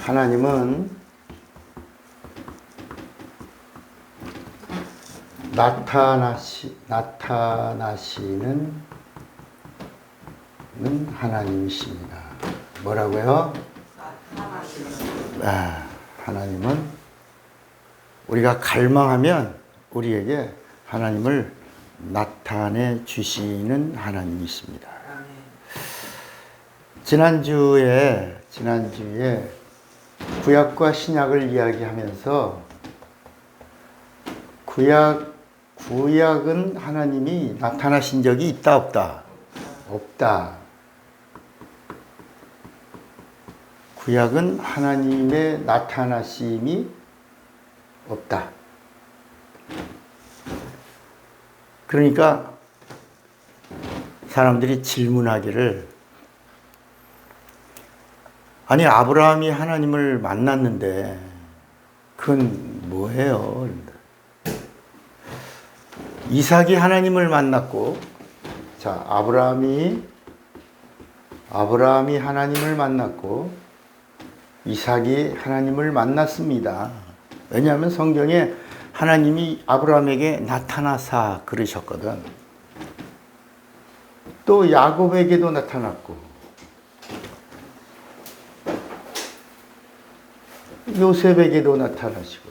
하나님은 나타나시는 하나님이십니다. 뭐라고요? 하나님은 우리가 갈망하면 우리에게 하나님을 나타내 주시는 하나님이십니다. 지난주에 구약과 신약을 이야기하면서 구약은 하나님이 나타나신 적이 있다 없다? 없다. 구약은 하나님의 나타나심이 없다. 그러니까 사람들이 질문하기를, 아니 아브라함이 하나님을 만났는데 그건 뭐예요? 이삭이 하나님을 만났고, 자, 아브라함이 하나님을 만났고 이삭이 하나님을 만났습니다. 왜냐하면 성경에 하나님이 아브라함에게 나타나사 그러셨거든. 또 야곱에게도 나타났고 요셉에게도 나타나시고,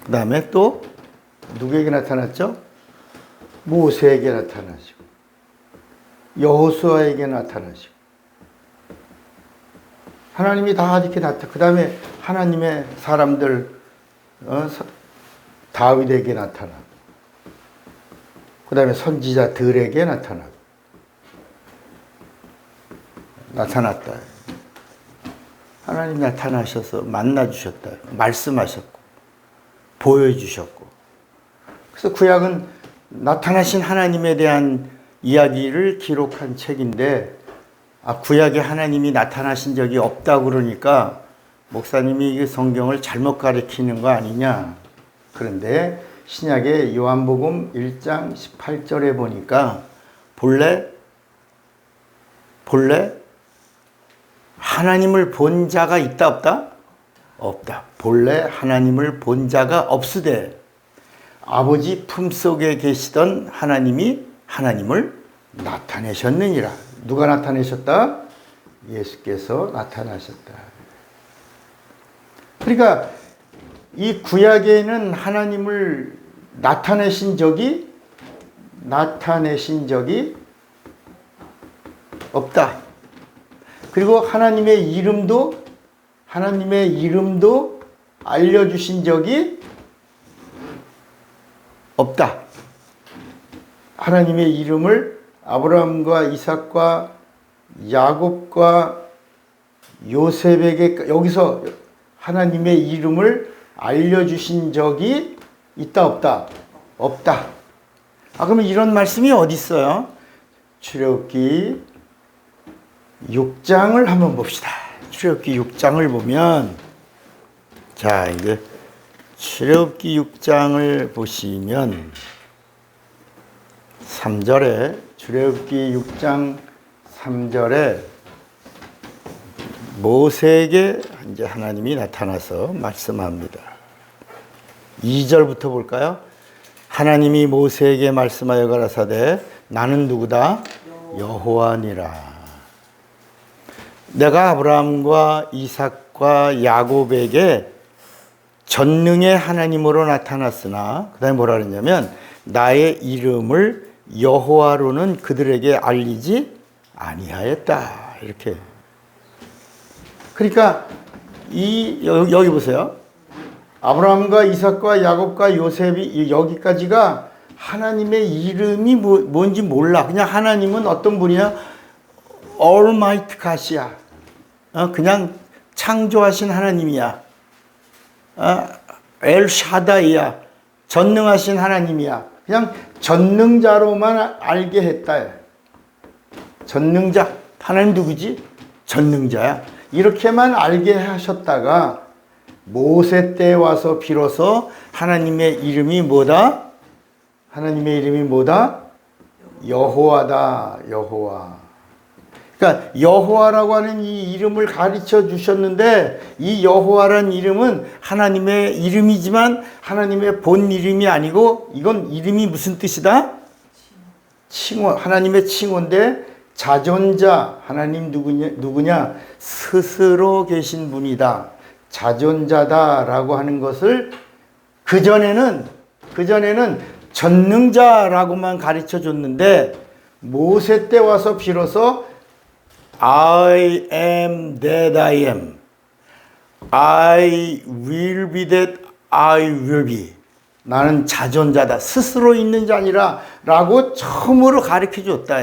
그 다음에 또 누구에게 나타났죠? 모세에게 나타나시고 여호수아에게 나타나시고, 하나님이 다 이렇게 그 다음에 하나님의 사람들 다윗에게 나타나고, 그 다음에 선지자들에게 나타났다. 하나님 나타나셔서 만나주셨다. 말씀하셨고 보여주셨고. 그래서 구약은 나타나신 하나님에 대한 이야기를 기록한 책인데, 구약에 하나님이 나타나신 적이 없다고 그러니까 목사님이 이 성경을 잘못 가르치는 거 아니냐. 그런데 신약의 요한복음 1장 18절에 보니까 본래 하나님을 본 자가 있다 없다? 없다. 본래 하나님을 본 자가 없으되 아버지 품속에 계시던 하나님이 하나님을 나타내셨느니라. 누가 나타내셨다? 예수께서 나타나셨다. 그러니까 이 구약에는 하나님을 나타내신 적이 없다. 그리고 하나님의 이름도 알려주신 적이 없다. 하나님의 이름을 아브라함과 이삭과 야곱과 요셉에게 여기서 하나님의 이름을 알려주신 적이 있다 없다? 없다. 그러면 이런 말씀이 어디 있어요? 출애굽기 6장을 한번 봅시다. 출애굽기 6장을 보면, 자, 이제 출애굽기 6장을 보시면 3절에, 출애굽기 6장 3절에 모세에게 이제 하나님이 나타나서 말씀합니다. 2절부터 볼까요? 하나님이 모세에게 말씀하여 가라사대 나는 누구다? 여호와니라. 내가 아브라함과 이삭과 야곱에게 전능의 하나님으로 나타났으나, 그 다음에 뭐라 그랬냐면 나의 이름을 여호와로는 그들에게 알리지 아니하였다. 이렇게. 그러니까 여기 보세요. 아브라함과 이삭과 야곱과 요셉이 여기까지가 하나님의 이름이 뭔지 몰라. 그냥 하나님은 어떤 분이야? Almighty God이야. 그냥 창조하신 하나님이야. 엘샤다이야. 전능하신 하나님이야. 그냥 전능자로만 알게 했다. 전능자. 하나님 누구지? 전능자야. 이렇게만 알게 하셨다가 모세 때 와서 비로소 하나님의 이름이 뭐다? 하나님의 이름이 뭐다? 여호와다. 여호와. 그러니까 여호와라고 하는 이 이름을 가르쳐 주셨는데 이 여호와라는 이름은 하나님의 이름이지만 하나님의 본 이름이 아니고 이건 이름이 무슨 뜻이다? 칭호. 하나님의 칭호인데 자존자. 하나님 누구냐? 스스로 계신 분이다. 자존자다라고 하는 것을 그전에는 전능자라고만 가르쳐 줬는데 모세 때 와서 비로소 I am that I am. I will be that I will be. 나는 자존자다. 스스로 있는 자 아니라 라고 처음으로 가르쳐 줬다.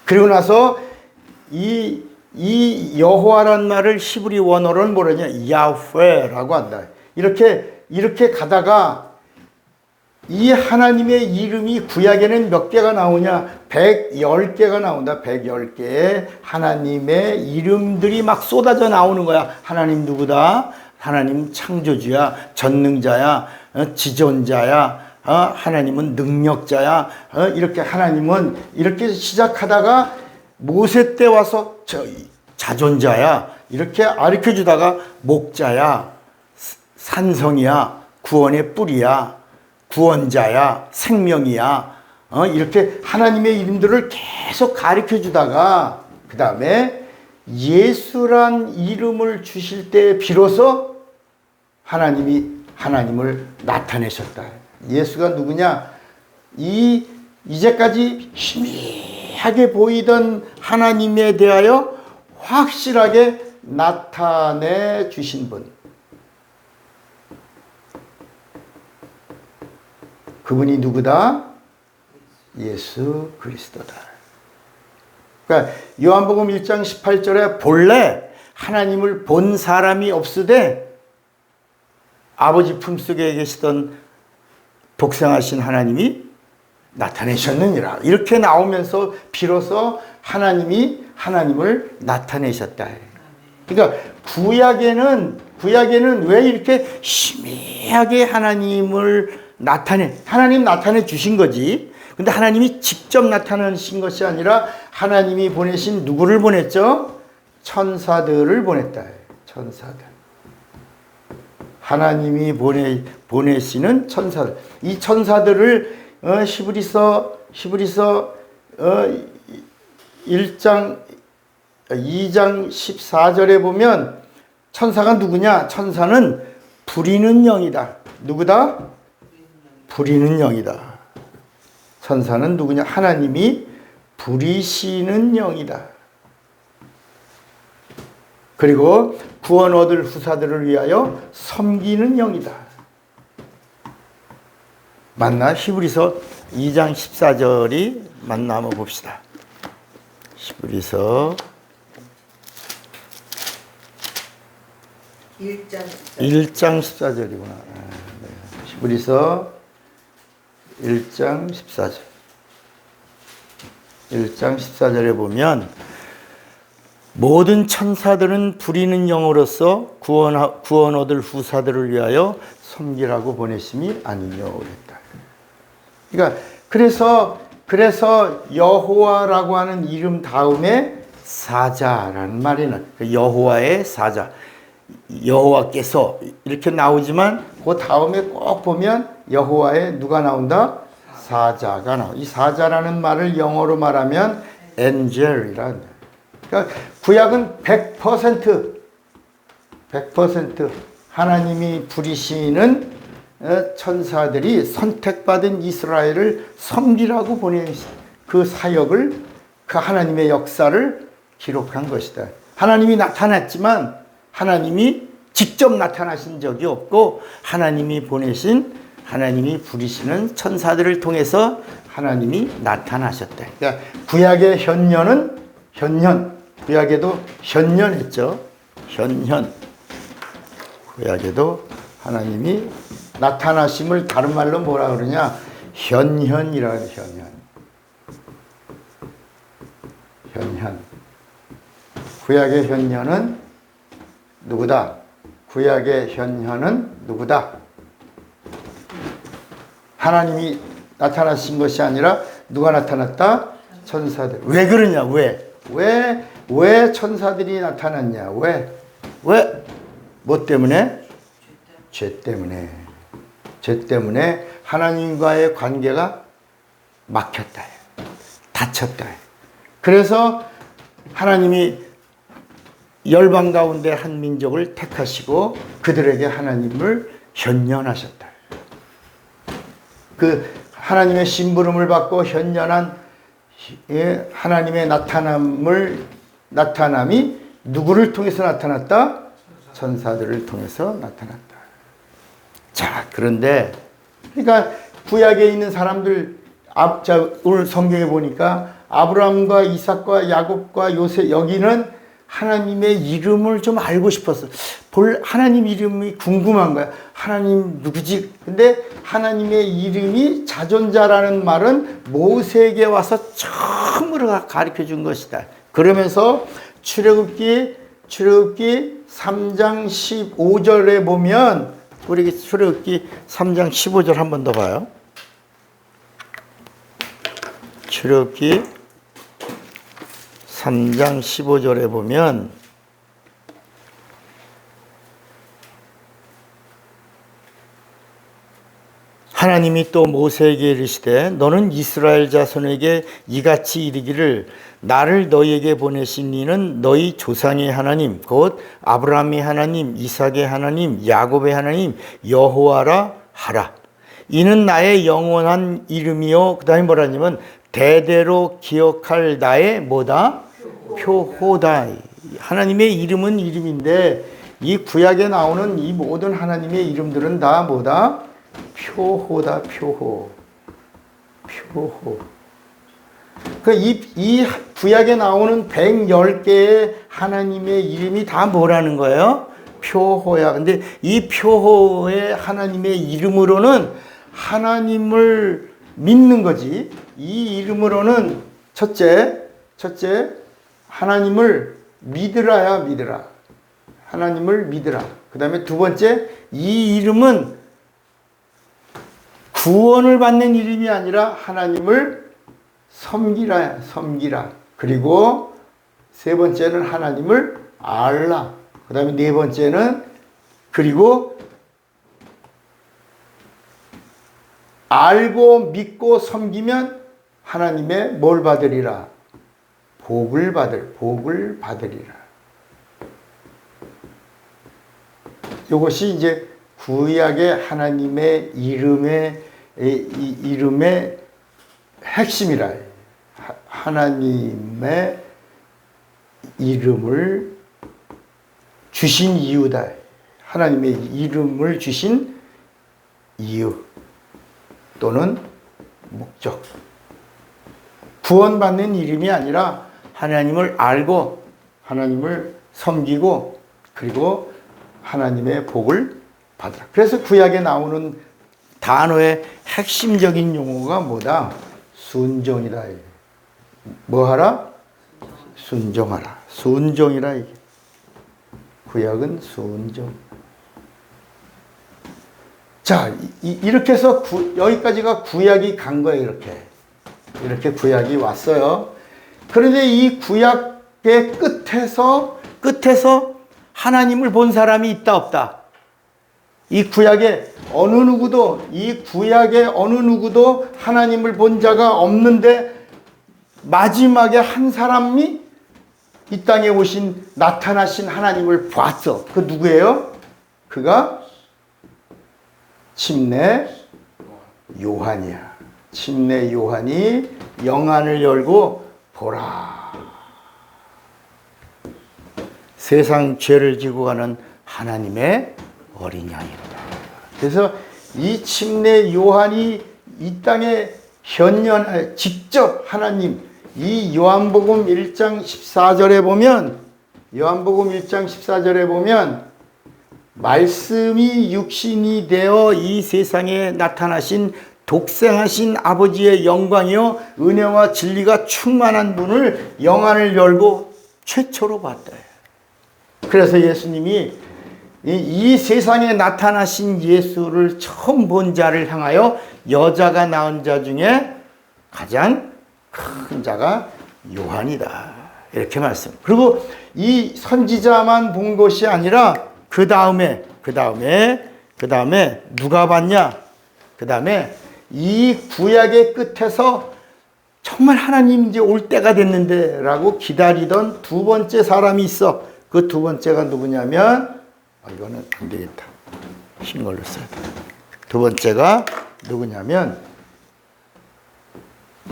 그리고 나서 이 여호와란 말을 히브리 원어로는 뭐라냐? 야훼라고 한다. 이렇게 가다가 이 하나님의 이름이 구약에는 몇 개가 나오냐? 110개가 나온다. 110개의 하나님의 이름들이 막 쏟아져 나오는 거야. 하나님 누구다? 하나님 창조주야, 전능자야, 지존자야, 하나님은 능력자야. 이렇게 하나님은 이렇게 시작하다가 모세 때 와서 자존자야. 이렇게 가르쳐 주다가 목자야, 산성이야, 구원의 뿌리야, 구원자야, 생명이야. 이렇게 하나님의 이름들을 계속 가르쳐 주다가 그 다음에 예수란 이름을 주실 때 비로소 하나님을 나타내셨다. 예수가 누구냐? 이제까지 희미하게 보이던 하나님에 대하여 확실하게 나타내 주신 분. 그분이 누구다? 예수 그리스도다. 그러니까 요한복음 1장 18절에 본래 하나님을 본 사람이 없으되 아버지 품속에 계시던 독생하신 하나님이 나타내셨느니라. 이렇게 나오면서 비로소 하나님이 하나님을 나타내셨다. 그러니까 구약에는 왜 이렇게 희미하게 하나님 나타내 주신 거지. 근데 하나님이 직접 나타나신 것이 아니라 하나님이 보내신 누구를 보냈죠? 천사들을 보냈다. 천사들. 하나님이 보내시는 천사들. 이 천사들을 히브리서 2장 14절에 보면 천사가 누구냐? 천사는 부리는 영이다. 누구다? 부리는 영이다. 천사는 누구냐? 하나님이 부리시는 영이다. 그리고 구원 얻을 후사들을 위하여 섬기는 영이다. 맞나? 히브리서 2장 14절이 맞나 한번 봅시다. 히브리서 1장 14절이구나. 히브리서 1장 14절. 1장 14절에 보면 모든 천사들은 부리는 영으로서 구원 얻을 후사들을 위하여 섬기라고 보내심이 아니뇨 그랬다. 그러니까 그래서 여호와라고 하는 이름 다음에 사자라는 말이 나요. 여호와의 사자. 여호와께서 이렇게 나오지만 그 다음에 꼭 보면 여호와의 누가 나온다? 사자가 나와. 이 사자라는 말을 영어로 말하면 angel이라. 그러니까 구약은 100% 하나님이 부리시는 천사들이 선택받은 이스라엘을 섬기라고 보낸 그 사역을, 그 하나님의 역사를 기록한 것이다. 하나님이 나타났지만 하나님이 직접 나타나신 적이 없고 하나님이 부리시는 천사들을 통해서 하나님이 나타나셨다. 그러니까 구약의 현년은 구약에도 현년했죠. 구약에도 하나님이 나타나심을 다른 말로 뭐라 그러냐? 현현이라 그래요. 현현. 구약의 현년은 누구다? 구약의 현현은 누구다? 하나님이 나타나신 것이 아니라 누가 나타났다? 천사들. 왜 그러냐? 왜 천사들이 나타났냐? 왜? 뭐 때문에? 죄 때문에. 죄 때문에 하나님과의 관계가 막혔다. 닫혔다. 그래서 하나님이 열방 가운데 한 민족을 택하시고 그들에게 하나님을 현현하셨다. 그 하나님의 심부름을 받고 현현한 하나님의 나타남이 누구를 통해서 나타났다? 천사들을 통해서 나타났다. 자, 그런데 그러니까 구약에 있는 사람들 오늘 성경에 보니까 아브라함과 이삭과 야곱과 요셉, 여기는 하나님의 이름을 좀 알고 싶었어. 하나님 이름이 궁금한 거야. 하나님 누구지? 근데 하나님의 이름이 자존자라는 말은 모세에게 와서 처음으로 가르쳐 준 것이다. 그러면서 출애굽기 3장 15절에 보면, 우리 출애굽기 3장 15절 한 번 더 봐요. 출애굽기 3장 15절에 보면 하나님이 또 모세에게 이르시되 너는 이스라엘 자손에게 이같이 이르기를 나를 너희에게 보내신 이는 너희 조상의 하나님 곧 아브라함의 하나님 이삭의 하나님 야곱의 하나님 여호와라 하라. 이는 나의 영원한 이름이요. 그 다음에 뭐라냐면 대대로 기억할 나의 뭐다? 표호다. 하나님의 이름은 이름인데 이 구약에 나오는 이 모든 하나님의 이름들은 다 뭐다? 표호다. 표호. 이 구약에 나오는 110개의 하나님의 이름이 다 뭐라는 거예요? 표호야. 근데 이 표호의 하나님의 이름으로는 하나님을 믿는 거지. 이 이름으로는 첫째 하나님을 믿으라야. 하나님을 믿으라. 그 다음에 두 번째, 이 이름은 구원을 받는 이름이 아니라 하나님을 섬기라. 그리고 세 번째는 하나님을 알라. 그 다음에 네 번째는 그리고 알고 믿고 섬기면 하나님의 뭘 받으리라? 복을 받으리라. 이것이 이제 구약의 하나님의 이름의 핵심이라. 하나님의 이름을 주신 이유다. 하나님의 이름을 주신 이유 또는 목적. 구원받는 이름이 아니라 하나님을 알고 하나님을 섬기고 그리고 하나님의 복을 받으라. 그래서 구약에 나오는 단어의 핵심적인 용어가 뭐다? 순종이다. 뭐 하라? 순종하라. 순종이라. 이게. 구약은 순종. 자, 이렇게 해서 여기까지가 구약이 간 거예요. 이렇게 구약이 왔어요. 그런데 이 구약의 끝에서 하나님을 본 사람이 있다 없다? 이 구약의 어느 누구도 하나님을 본 자가 없는데 마지막에 한 사람이 이 땅에 나타나신 하나님을 봤어. 그 누구예요? 그가 침례 요한이야. 침례 요한이 영안을 열고 보라. 세상 죄를 지고 가는 하나님의 어린 양이로다. 그래서 이 침례 요한이 이 땅에 직접 하나님, 이 요한복음 1장 14절에 보면 말씀이 육신이 되어 이 세상에 나타나신 독생하신 아버지의 영광이요 은혜와 진리가 충만한 분을 영안을 열고 최초로 봤다. 그래서 예수님이 이 세상에 나타나신 예수를 처음 본 자를 향하여 여자가 낳은 자 중에 가장 큰 자가 요한이다. 이렇게 말씀. 그리고 이 선지자만 본 것이 아니라 그 다음에 누가 봤냐? 그 다음에 이 구약의 끝에서 정말 하나님 이제 올 때가 됐는데 라고 기다리던 두 번째 사람이 있어. 그 두 번째가 누구냐면 이거는 안 되겠다. 흰 걸로 써야 돼. 두 번째가 누구냐면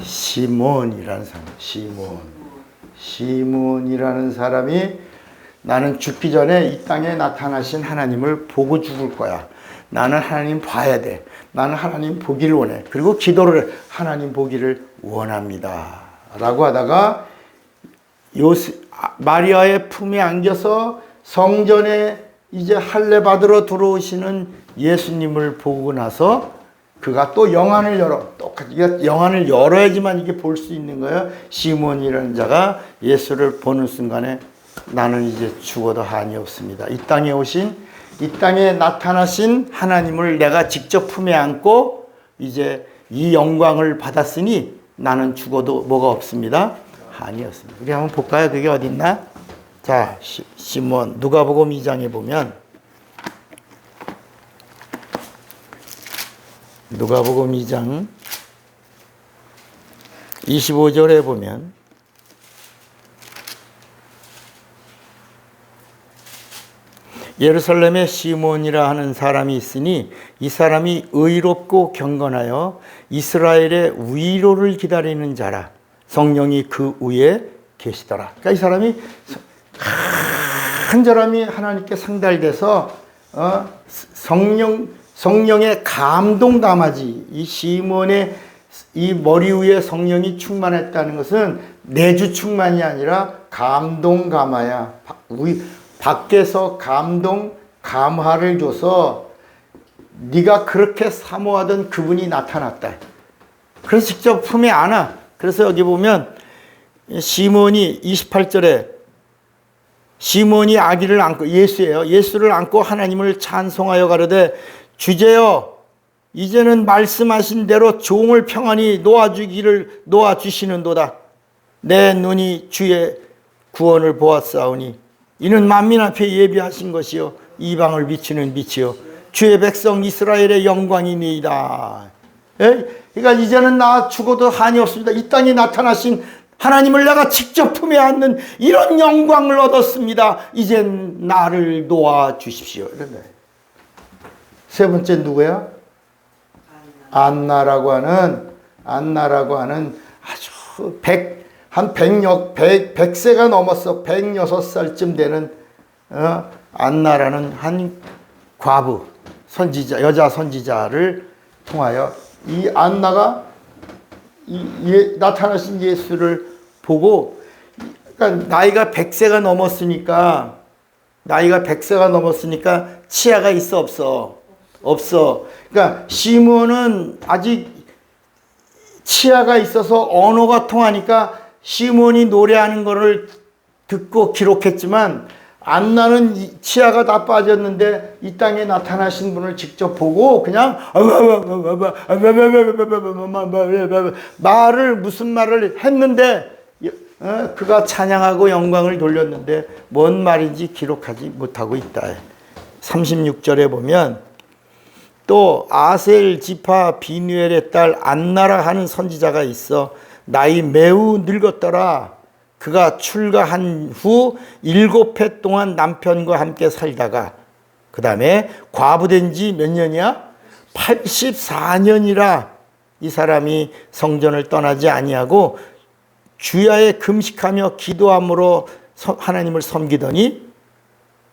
시몬이라는 사람. 시몬이라는 사람이 나는 죽기 전에 이 땅에 나타나신 하나님을 보고 죽을 거야. 나는 하나님 봐야 돼. 나는 하나님 보기를 원해. 그리고 기도를 해. 하나님 보기를 원합니다. 라고 하다가 마리아의 품에 안겨서 성전에 이제 할례 받으러 들어오시는 예수님을 보고 나서 그가 또 영안을 열어. 똑같이 영안을 열어야지만 이게 볼 수 있는 거예요. 시몬이라는 자가 예수를 보는 순간에 나는 이제 죽어도 한이 없습니다. 이 땅에 나타나신 하나님을 내가 직접 품에 안고 이제 이 영광을 받았으니 나는 죽어도 뭐가 없습니다. 한이 없습니다. 우리 한번 볼까요? 그게 어디 있나? 자, 시몬 누가복음 2장에 보면 누가복음 2장 25절에 보면 예루살렘에 시몬이라 하는 사람이 있으니 이 사람이 의롭고 경건하여 이스라엘의 위로를 기다리는 자라. 성령이 그 위에 계시더라. 그러니까 이 사람이 간절함이 하나님께 상달돼서 성령의 감동감하지. 이 시몬의 이 머리 위에 성령이 충만했다는 것은 내주 충만이 아니라 감동감화야. 밖에서 감화를 줘서 네가 그렇게 사모하던 그분이 나타났다. 그래서 직접 품에 안아. 그래서 여기 보면 시몬이 28절에 시몬이 아기를 안고 예수예요. 예수를 안고 하나님을 찬송하여 가로되 주제여 이제는 말씀하신 대로 종을 평안히 놓아주시는도다. 내 눈이 주의 구원을 보았사오니 이는 만민 앞에 예비하신 것이요 이방을 비추는 빛이요 주의 백성 이스라엘의 영광이니이다. 그러니까 이제는 나 죽어도 한이 없습니다. 이 땅에 나타나신 하나님을 내가 직접 품에 안는 이런 영광을 얻었습니다. 이젠 나를 놓아주십시오. 세 번째 누구야? 안나라고 하는 아주 100세가 넘었어. 106살쯤 되는 안나라는 한 과부 선지자, 여자 선지자를 통하여 이 안나가 나타나신 예수를 보고, 그러니까 나이가 100세가 넘었으니까 치아가 있어 없어. 그러니까 시몬은 아직 치아가 있어서 언어가 통하니까 시몬이 노래하는 것을 듣고 기록했지만 안나는 치아가 다 빠졌는데 이 땅에 나타나신 분을 직접 보고 그냥 무슨 말을 했는데 그가 찬양하고 영광을 돌렸는데 뭔 말인지 기록하지 못하고 있다. 36절에 보면 또 아셀 지파 비누엘의 딸 안나라 하는 선지자가 있어 나이 매우 늙었더라. 그가 출가한 후 7해 동안 남편과 함께 살다가 그 다음에 과부된 지 몇 년이야? 84년이라 이 사람이 성전을 떠나지 아니하고 주야에 금식하며 기도함으로 하나님을 섬기더니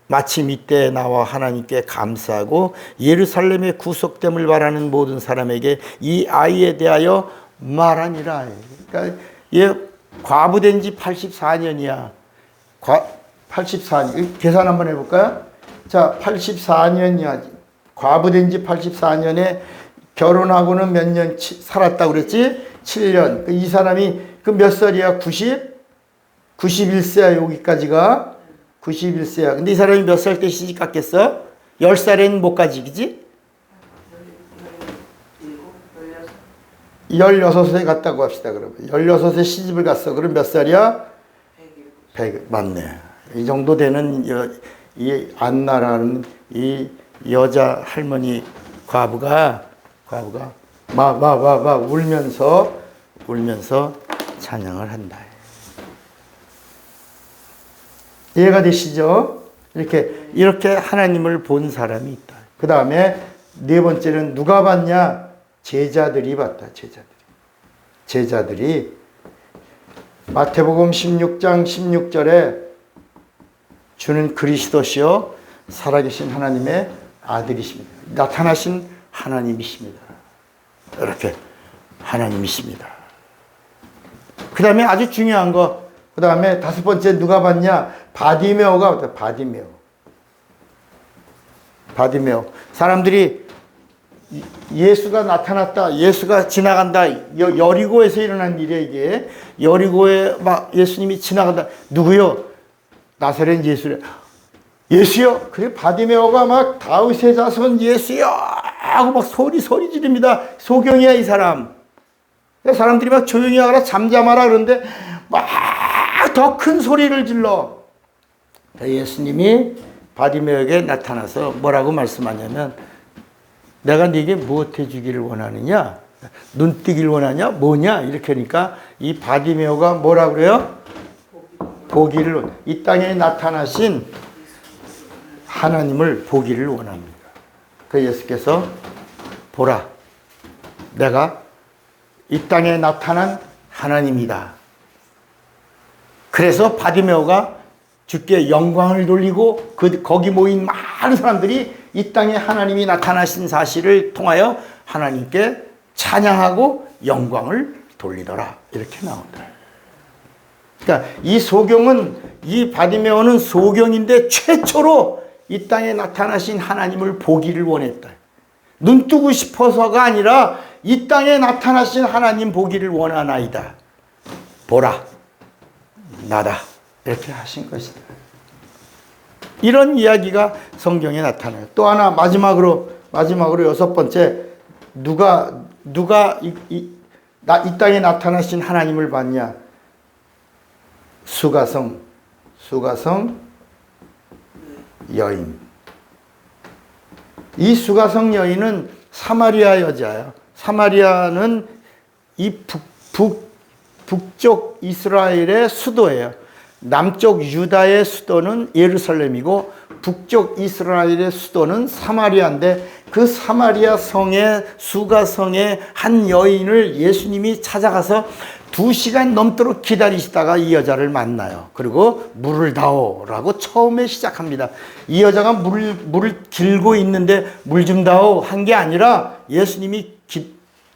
마침 이때 나와 하나님께 감사하고 예루살렘의 구속됨을 바라는 모든 사람에게 이 아이에 대하여 말하니라. 그러니까 얘 과부된 지 84년이야. 84년. 계산 한번 해볼까요? 자, 84년이야. 과부된 지 84년에 결혼하고는 몇 년 살았다고 그랬지? 7년. 이 사람이 그 몇 살이야? 91세야, 여기까지가. 91세야. 근데 이 사람이 몇 살 때 시집 갔겠어? 10살엔 못 가지, 그지? 16세 갔다고 합시다, 그러면. 16세 시집을 갔어. 그럼 몇 살이야? 100. 맞네. 이 정도 되는 이 안나라는 이 여자 할머니 과부가 막 울면서 찬양을 한다. 이해가 되시죠? 이렇게 하나님을 본 사람이 있다. 그 다음에 네 번째는 누가 봤냐? 제자들이 봤다. 제자들이 마태복음 16장 16절에 주는 그리스도시요 살아계신 하나님의 아들이십니다. 나타나신 하나님이십니다. 이렇게 하나님이십니다. 그 다음에 아주 중요한 거, 그 다음에 다섯 번째 누가 봤냐? 바디메오가 왔다. 바디메오. 사람들이 예수가 나타났다. 예수가 지나간다. 여리고에서 일어난 일이야, 이게. 여리고에 막 예수님이 지나간다. 누구요? 나사렛 예수래. 예수요? 그래, 바디메오가 막 다윗의 자손 예수요! 하고 막 소리 지릅니다. 소경이야, 이 사람. 사람들이 막 조용히 하거라, 잠잠하라 그러는데 막 더 큰 소리를 질러. 예수님이 바디메오에게 나타나서 뭐라고 말씀하냐면, 내가 네게 무엇 해주기를 원하느냐? 눈 뜨기를 원하냐? 뭐냐? 이렇게 하니까 이 바디메오가 뭐라 그래요? 보기를, 이 땅에 나타나신 하나님을 보기를 원합니다. 그 예수께서 보라, 내가 이 땅에 나타난 하나님이다. 그래서 바디메오가 주께 영광을 돌리고 거기 모인 많은 사람들이 이 땅에 하나님이 나타나신 사실을 통하여 하나님께 찬양하고 영광을 돌리더라. 이렇게 나온다. 그러니까 이 소경은, 이 바디메오는 소경인데 최초로 이 땅에 나타나신 하나님을 보기를 원했다. 눈 뜨고 싶어서가 아니라 이 땅에 나타나신 하나님 보기를 원하나이다. 보라, 나다. 이렇게 하신 것이다. 이런 이야기가 성경에 나타나요. 또 하나 마지막으로 여섯 번째, 누가 이 땅에 나타나신 하나님을 봤냐? 수가성 여인. 이 수가성 여인은 사마리아 여자예요. 사마리아는 이 북쪽 이스라엘의 수도예요. 남쪽 유다의 수도는 예루살렘이고 북쪽 이스라엘의 수도는 사마리아인데, 그 사마리아 성의 수가성의 한 여인을 예수님이 찾아가서 2시간 넘도록 기다리시다가 이 여자를 만나요. 그리고 물을 다오라고 처음에 시작합니다. 이 여자가 물을 길고 있는데 물 좀 다오 한 게 아니라 예수님이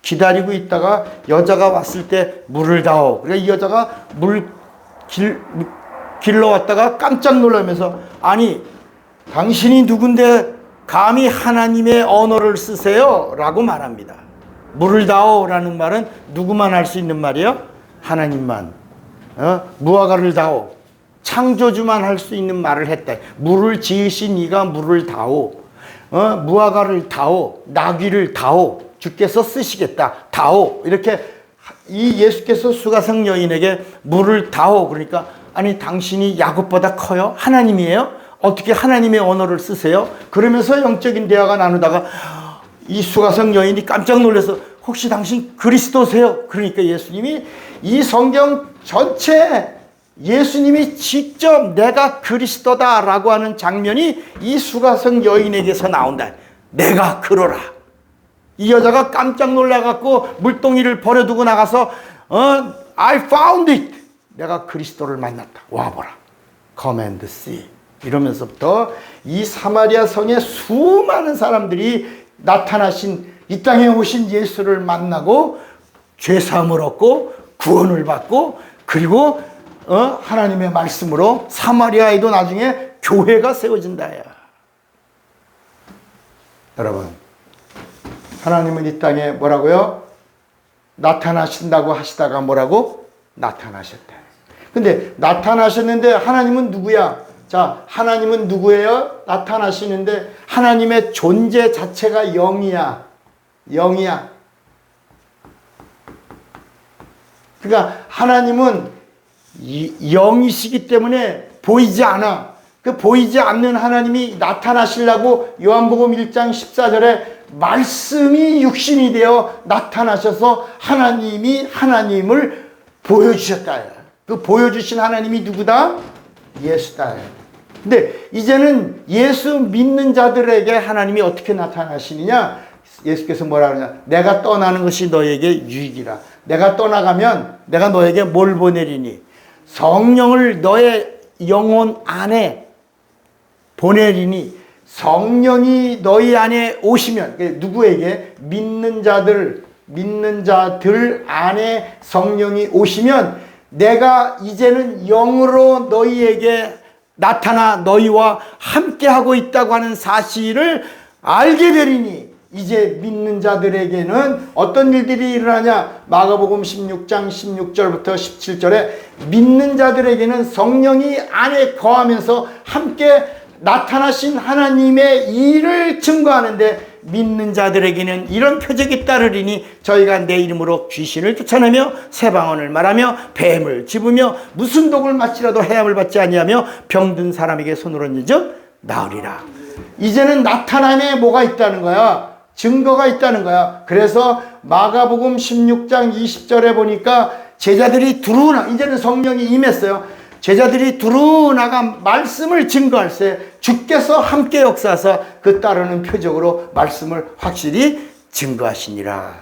기다리고 있다가 여자가 왔을 때 물을 다오. 그러니까 이 여자가 길러 왔다가 깜짝 놀라면서, 아니 당신이 누군데 감히 하나님의 언어를 쓰세요? 라고 말합니다. 물을 다오라는 말은 누구만 할 수 있는 말이에요? 하나님만. 무화과를 다오. 창조주만 할 수 있는 말을 했다. 물을 지으신 이가 물을 다오. 무화과를 다오. 나귀를 다오. 주께서 쓰시겠다. 다오. 이렇게 이 예수께서 수가성 여인에게 물을 다오. 그러니까, 아니 당신이 야곱보다 커요? 하나님이에요? 어떻게 하나님의 언어를 쓰세요? 그러면서 영적인 대화가 나누다가 이 수가성 여인이 깜짝 놀라서, 혹시 당신 그리스도세요? 그러니까 예수님이 이 성경 전체 예수님이 직접 내가 그리스도다라고 하는 장면이 이 수가성 여인에게서 나온다. 내가 그러라. 이 여자가 깜짝 놀라갖고 물동이를 버려두고 나가서 I found it. 내가 그리스도를 만났다. 와보라. Come and see. 이러면서부터 이 사마리아 성의 수많은 사람들이 나타나신, 이 땅에 오신 예수를 만나고 죄사함을 얻고 구원을 받고, 그리고 하나님의 말씀으로 사마리아에도 나중에 교회가 세워진다. 여러분, 하나님은 이 땅에 뭐라고요? 나타나신다고 하시다가 뭐라고? 나타나셨다. 근데 나타나셨는데 하나님은 누구야? 자, 하나님은 누구예요? 나타나시는데 하나님의 존재 자체가 영이야. 영이야. 그러니까 하나님은 영이시기 때문에 보이지 않아. 그 보이지 않는 하나님이 나타나시려고 요한복음 1장 14절에 말씀이 육신이 되어 나타나셔서 하나님이 하나님을 보여주셨다. 그 보여주신 하나님이 누구다? 예수다. 근데 이제는 예수 믿는 자들에게 하나님이 어떻게 나타나시느냐? 예수께서 뭐라 그러냐? 내가 떠나는 것이 너에게 유익이라. 내가 떠나가면 내가 너에게 뭘 보내리니? 성령을 너의 영혼 안에 보내리니 성령이 너희 안에 오시면, 누구에게? 믿는 자들 안에 성령이 오시면 내가 이제는 영으로 너희에게 나타나 너희와 함께하고 있다고 하는 사실을 알게 되리니 이제 믿는 자들에게는 어떤 일들이 일어나냐? 마가복음 16장 16절부터 17절에 믿는 자들에게는 성령이 안에 거하면서 함께 나타나신 하나님의 일을 증거하는데 믿는 자들에게는 이런 표적이 따르리니 저희가 내 이름으로 귀신을 쫓아내며 새 방언을 말하며 뱀을 집으며 무슨 독을 마시라도 해함을 받지 아니하며 병든 사람에게 손을 얹은 즉 나으리라. 이제는 나타남에 뭐가 있다는 거야? 증거가 있다는 거야. 그래서 마가복음 16장 20절에 보니까 제자들이 두루나, 이제는 성령이 임했어요. 제자들이 두루나가 말씀을 증거할세 주께서 함께 역사하사 그 따르는 표적으로 말씀을 확실히 증거하시니라.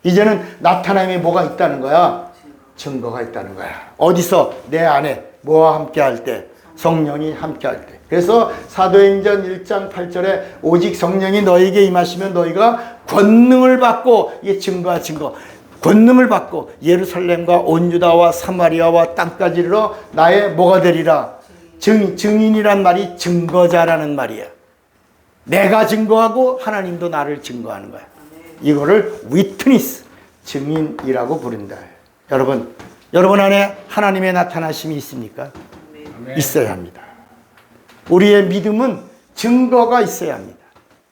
이제는 나타남에 뭐가 있다는 거야? 증거가 있다는 거야. 어디서? 내 안에 뭐와 함께 할 때? 성령이 함께 할 때. 그래서 사도행전 1장 8절에 오직 성령이 너에게 임하시면 너희가 권능을 받고, 이게 증거야, 증거. 권능을 받고 예루살렘과 온 유다와 사마리아와 땅까지 이르러 나의 뭐가 되리라? 증인이란 말이 증거자라는 말이야. 내가 증거하고 하나님도 나를 증거하는 거야. 이거를 위트니스, 증인이라고 부른다. 여러분 안에 하나님의 나타나심이 있습니까? 있어야 합니다. 우리의 믿음은 증거가 있어야 합니다.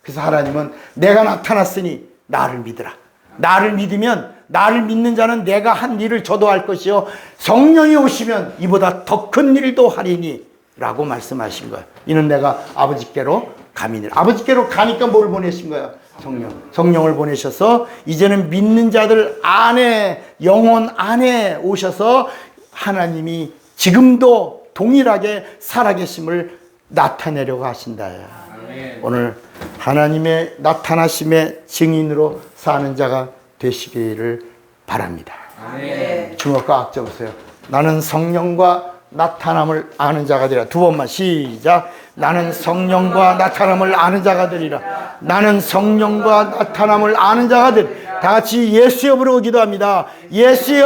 그래서 하나님은 내가 나타났으니 나를 믿으라. 나를 믿으면, 나를 믿는 자는 내가 한 일을 저도 할 것이요 성령이 오시면 이보다 더 큰 일도 하리니 라고 말씀하신 거야. 이는 내가 아버지께로 가미니라. 아버지께로 가니까 뭘 보내신 거야? 성령을 보내셔서 이제는 믿는 자들 안에, 영혼 안에 오셔서 하나님이 지금도 동일하게 살아계심을 나타내려고 하신다. 오늘 하나님의 나타나심의 증인으로 사는 자가 되시기를 바랍니다. 주먹 꽉 잡으세요. 나는 성령과 나타남을 아는 자가 되리라. 두 번만 시작. 나는 성령과 나타남을 아는 자가 되리라. 나는 성령과 나타남을 아는 자가 되리라. 다 같이 예수여 부르고 기도합니다. 예수여.